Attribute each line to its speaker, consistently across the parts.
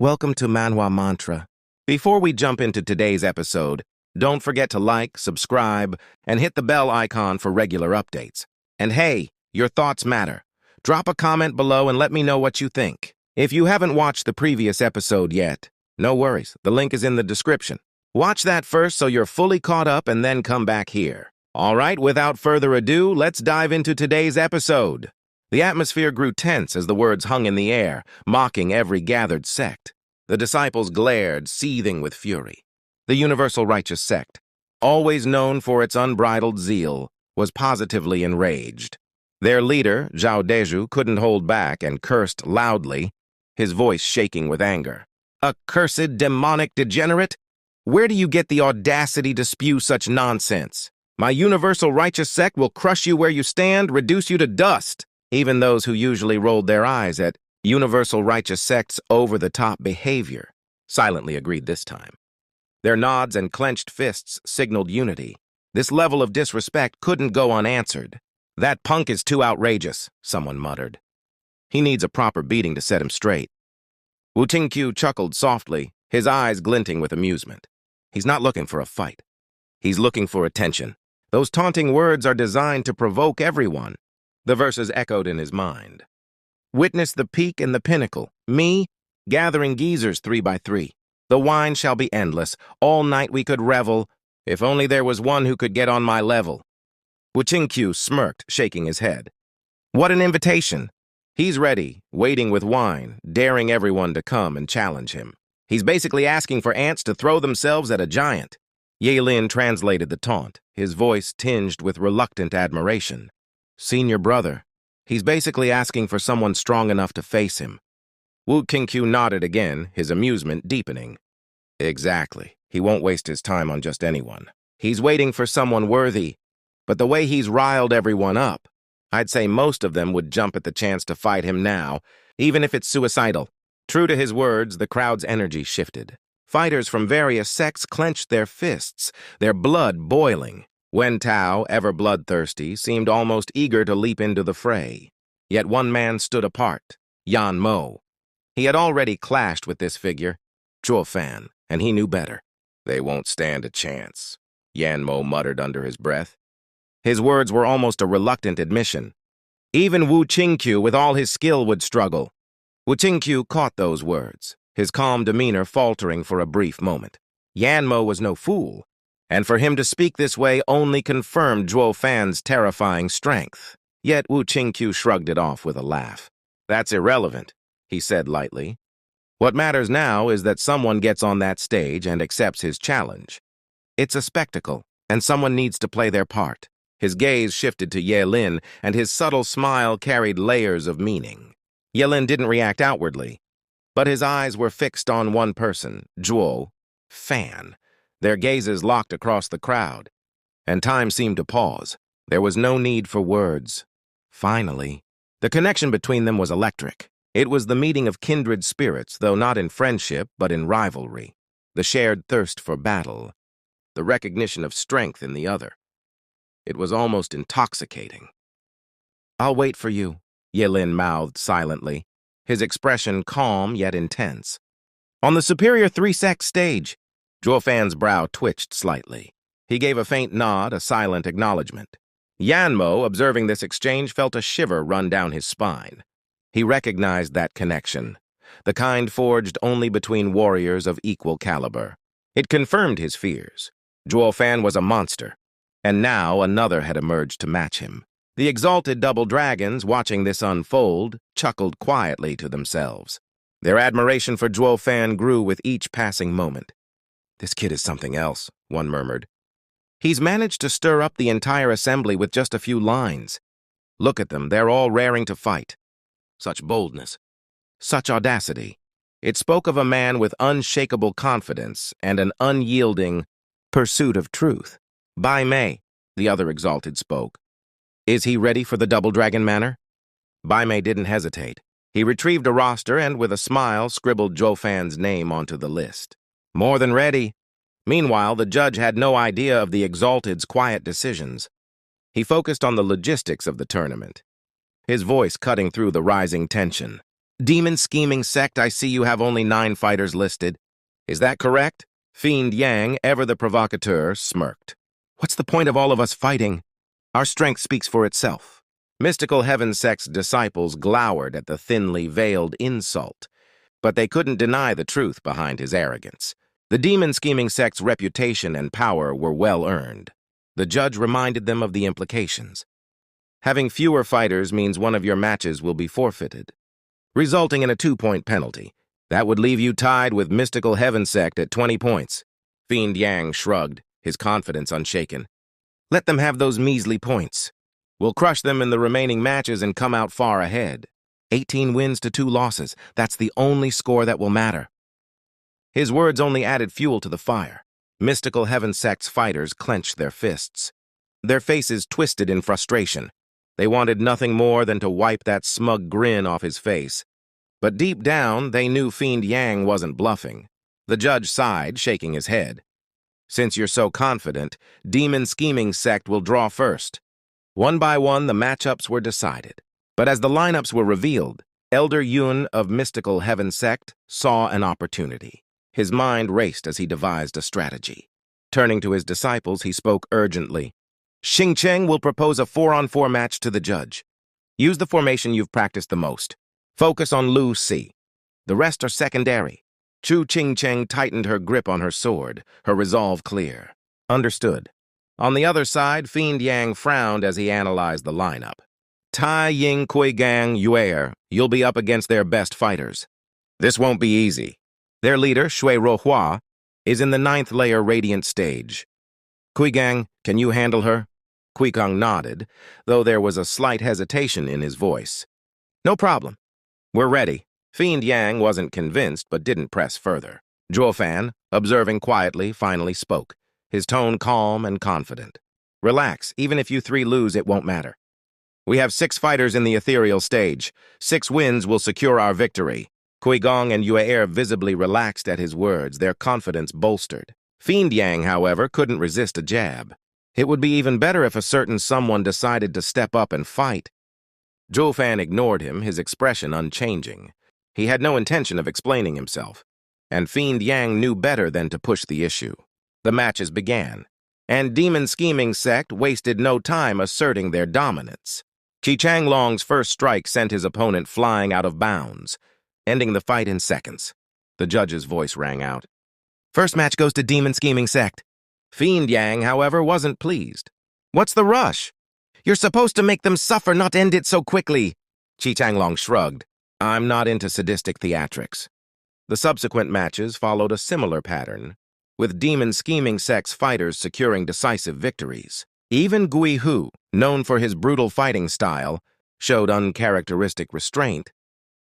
Speaker 1: Welcome to Manhwa Mantra. Before we jump into today's episode, don't forget to like, subscribe, and hit the bell icon for regular updates. And hey, your thoughts matter. Drop a comment below and let me know what you think. If you haven't watched the previous episode yet, no worries, the link is in the description. Watch that first so you're fully caught up and then come back here. All right, without further ado, let's dive into today's episode. The atmosphere grew tense as the words hung in the air, mocking every gathered sect. The disciples glared, seething with fury. The universal righteous sect, always known for its unbridled zeal, was positively enraged. Their leader, Zhao Deju, couldn't hold back and cursed loudly, his voice shaking with anger. "Accursed demonic degenerate! Where do you get the audacity to spew such nonsense? My universal righteous sect will crush you where you stand, reduce you to dust." Even those who usually rolled their eyes at universal righteous sect's over-the-top behavior silently agreed this time. Their nods and clenched fists signaled unity. This level of disrespect couldn't go unanswered. "That punk is too outrageous," someone muttered. "He needs a proper beating to set him straight." Wu Qingqiu chuckled softly, his eyes glinting with amusement. He's not looking for a fight. He's looking for attention. Those taunting words are designed to provoke everyone. The verses echoed in his mind. "Witness the peak and the pinnacle. Me, gathering geezers 3 by 3. The wine shall be endless. All night we could revel. If only there was one who could get on my level." Wu Qingqiu smirked, shaking his head. What an invitation. He's ready, waiting with wine, daring everyone to come and challenge him. He's basically asking for ants to throw themselves at a giant. Ye Lin translated the taunt, his voice tinged with reluctant admiration. "Senior brother. He's basically asking for someone strong enough to face him." Wu Qingqiu nodded again, his amusement deepening. Exactly. He won't waste his time on just anyone. He's waiting for someone worthy. But the way he's riled everyone up, I'd say most of them would jump at the chance to fight him now, even if it's suicidal. True to his words, the crowd's energy shifted. Fighters from various sects clenched their fists, their blood boiling. Wen Tao, ever bloodthirsty, seemed almost eager to leap into the fray. Yet one man stood apart, Yan Mo. He had already clashed with this figure, Zhuo Fan, and he knew better. "They won't stand a chance," Yan Mo muttered under his breath. His words were almost a reluctant admission. Even Wu Qingqiu, with all his skill, would struggle. Wu Qingqiu caught those words, his calm demeanor faltering for a brief moment. Yan Mo was no fool, and for him to speak this way only confirmed Zhuo Fan's terrifying strength. Yet Wu Qingqiu shrugged it off with a laugh. "That's irrelevant," he said lightly. "What matters now is that someone gets on that stage and accepts his challenge. It's a spectacle, and someone needs to play their part." His gaze shifted to Ye Lin, and his subtle smile carried layers of meaning. Ye Lin didn't react outwardly, but his eyes were fixed on one person, Zhuo Fan. Their gazes locked across the crowd, and time seemed to pause. There was no need for words. Finally, the connection between them was electric. It was the meeting of kindred spirits, though not in friendship, but in rivalry. The shared thirst for battle, the recognition of strength in the other. It was almost intoxicating. "I'll wait for you," Ye Lin mouthed silently, his expression calm yet intense. On the superior 3-sect stage, Zhuo Fan's brow twitched slightly. He gave a faint nod, a silent acknowledgement. Yan Mo, observing this exchange, felt a shiver run down his spine. He recognized that connection, the kind forged only between warriors of equal caliber. It confirmed his fears. Zhuo Fan was a monster, and now another had emerged to match him. The exalted double dragons, watching this unfold, chuckled quietly to themselves. Their admiration for Zhuo Fan grew with each passing moment. "This kid is something else," one murmured. "He's managed to stir up the entire assembly with just a few lines. Look at them, they're all raring to fight. Such boldness, such audacity." It spoke of a man with unshakable confidence and an unyielding pursuit of truth. "Bai Mei," the other exalted spoke. "Is he ready for the Double Dragon Manor?" Bai Mei didn't hesitate. He retrieved a roster and, with a smile, scribbled Zhuo Fan's name onto the list. "More than ready." Meanwhile, the judge had no idea of the exalted's quiet decisions. He focused on the logistics of the tournament, his voice cutting through the rising tension. Demon scheming sect, I see you have only 9 fighters listed. Is that correct? Fiend Yang, ever the provocateur, smirked. What's the point of all of us fighting? Our strength speaks for itself. Mystical Heaven Sect's disciples glowered at the thinly veiled insult, but they couldn't deny the truth behind his arrogance. The demon scheming sect's reputation and power were well earned. The judge reminded them of the implications. Having fewer fighters means one of your matches will be forfeited, resulting in a 2-point penalty. That would leave you tied with Mystical Heaven Sect at 20 points. Fiend Yang shrugged, his confidence unshaken. Let them have those measly points. We'll crush them in the remaining matches and come out far ahead. 18 wins to 2 losses. That's the only score that will matter. His words only added fuel to the fire. Mystical Heaven Sect's fighters clenched their fists. Their faces twisted in frustration. They wanted nothing more than to wipe that smug grin off his face. But deep down, they knew Fiend Yang wasn't bluffing. The judge sighed, shaking his head. Since you're so confident, Demon Scheming Sect will draw first. One by one, the matchups were decided. But as the lineups were revealed, Elder Yun of Mystical Heaven Sect saw an opportunity. His mind raced as he devised a strategy. Turning to his disciples, he spoke urgently. Xing Cheng will propose a 4-on-4 match to the judge. Use the formation you've practiced the most. Focus on Lu Si. The rest are secondary. Chu Ching Cheng tightened her grip on her sword, her resolve clear. Understood. On the other side, Fiend Yang frowned as he analyzed the lineup. Tai Ying Kui Gang Yuer, you'll be up against their best fighters. This won't be easy. Their leader, Shui Rohua, is in the 9th layer Radiant stage. Kui Gang, can you handle her? Kui Gang nodded, though there was a slight hesitation in his voice. No problem. We're ready. Fiend Yang wasn't convinced, but didn't press further. Zhuo Fan, observing quietly, finally spoke, his tone calm and confident. Relax, even if you 3 lose, it won't matter. We have 6 fighters in the ethereal stage. 6 wins will secure our victory. Kui Gong and Yue visibly relaxed at his words, their confidence bolstered. Fiend Yang, however, couldn't resist a jab. It would be even better if a certain someone decided to step up and fight. Zhuo Fan ignored him, his expression unchanging. He had no intention of explaining himself, and Fiend Yang knew better than to push the issue. The matches began, and Demon Scheming Sect wasted no time asserting their dominance. Qi Changlong's first strike sent his opponent flying out of bounds, ending the fight in seconds. The judge's voice rang out. First match goes to Demon Scheming Sect. Fiend Yang, however, wasn't pleased. What's the rush? You're supposed to make them suffer, not end it so quickly. Qi Changlong shrugged. I'm not into sadistic theatrics. The subsequent matches followed a similar pattern, with Demon Scheming Sect's fighters securing decisive victories. Even Gui Hu, known for his brutal fighting style, showed uncharacteristic restraint,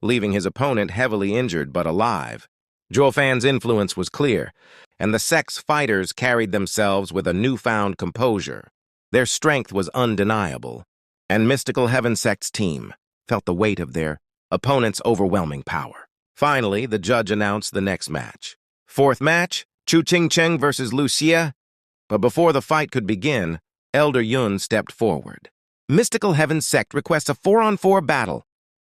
Speaker 1: leaving his opponent heavily injured but alive. Zhuo Fan's influence was clear, and the sect's fighters carried themselves with a newfound composure. Their strength was undeniable, and Mystical Heaven Sect's team felt the weight of their opponent's overwhelming power. Finally, the judge announced the next match. 4th match, Chu Ching Cheng versus Lu Xie. But before the fight could begin, Elder Yun stepped forward. Mystical Heaven Sect requests a 4-on-4 battle.